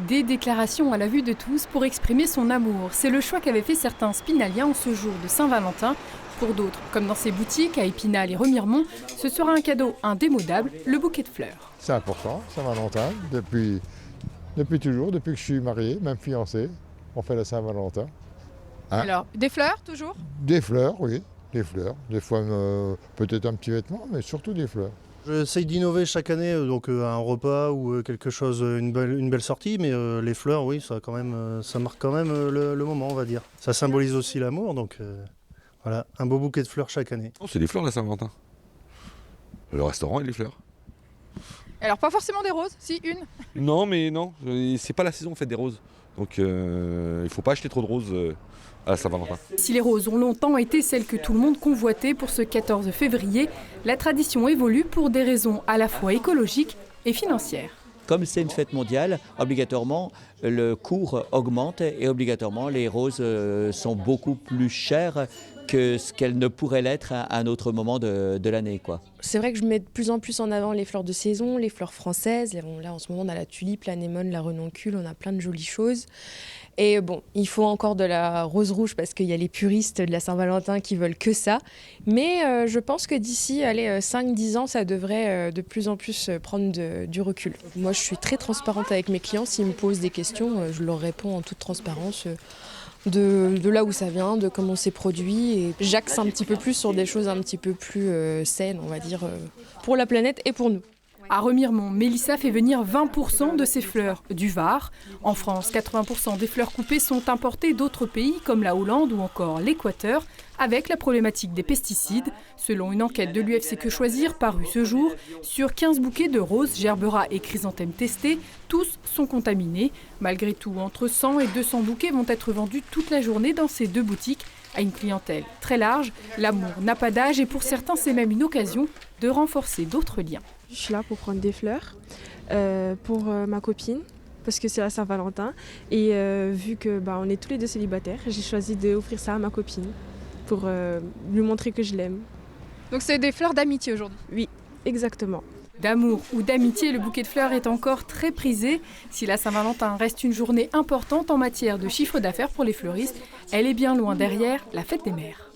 Des déclarations à la vue de tous pour exprimer son amour. C'est le choix qu'avaient fait certains spinaliens en ce jour de Saint-Valentin. Pour d'autres, comme dans ces boutiques à Épinal et Remiremont, ce sera un cadeau indémodable, le bouquet de fleurs. C'est important, Saint-Valentin, depuis toujours, depuis que je suis marié, même fiancé, on fait la Saint-Valentin. Hein? Alors, des fleurs toujours? Des fleurs, oui, des fleurs. Des fois peut-être un petit vêtement, mais surtout des fleurs. J'essaye d'innover chaque année, donc un repas ou quelque chose, une belle sortie, mais les fleurs, oui, ça marque quand même le moment, on va dire. Ça symbolise aussi l'amour, donc voilà, un beau bouquet de fleurs chaque année. Non, c'est des fleurs la Saint-Valentin. Le restaurant et les fleurs. Alors, pas forcément des roses, si, une. Non, mais non, c'est pas la saison en fait des roses. Donc il faut pas acheter trop de roses à la Saint-Valentin. Si les roses ont longtemps été celles que tout le monde convoitait pour ce 14 février, la tradition évolue pour des raisons à la fois écologiques et financières. Comme c'est une fête mondiale, obligatoirement le cours augmente et obligatoirement les roses sont beaucoup plus chères que ce qu'elles ne pourraient l'être à un autre moment de l'année, quoi. C'est vrai que je mets de plus en plus en avant les fleurs de saison, les fleurs françaises. Là, en ce moment, on a la tulipe, l'anémone, la renoncule, on a plein de jolies choses. Et bon, il faut encore de la rose rouge parce qu'il y a les puristes de la Saint-Valentin qui veulent que ça. Mais je pense que d'ici 5-10 ans, ça devrait de plus en plus prendre du recul. Moi, je suis très transparente avec mes clients. S'ils me posent des questions, je leur réponds en toute transparence. De là où ça vient, de comment c'est produit. Et j'axe un petit peu plus sur des choses un petit peu plus saines, on va dire, pour la planète et pour nous. À Remiremont, Mélissa fait venir 20% de ses fleurs du Var. En France, 80% des fleurs coupées sont importées d'autres pays comme la Hollande ou encore l'Équateur, avec la problématique des pesticides. Selon une enquête de l'UFC Que Choisir parue ce jour, sur 15 bouquets de roses, gerberas et chrysanthèmes testés, tous sont contaminés. Malgré tout, entre 100 et 200 bouquets vont être vendus toute la journée dans ces deux boutiques. À une clientèle très large, l'amour n'a pas d'âge et pour certains, c'est même une occasion de renforcer d'autres liens. Je suis là pour prendre des fleurs pour ma copine parce que c'est la Saint-Valentin et vu que on est tous les deux célibataires, j'ai choisi d'offrir ça à ma copine pour lui montrer que je l'aime. Donc c'est des fleurs d'amitié aujourd'hui? Oui, exactement. D'amour ou d'amitié, le bouquet de fleurs est encore très prisé. Si la Saint-Valentin reste une journée importante en matière de chiffre d'affaires pour les fleuristes, elle est bien loin derrière la fête des mères.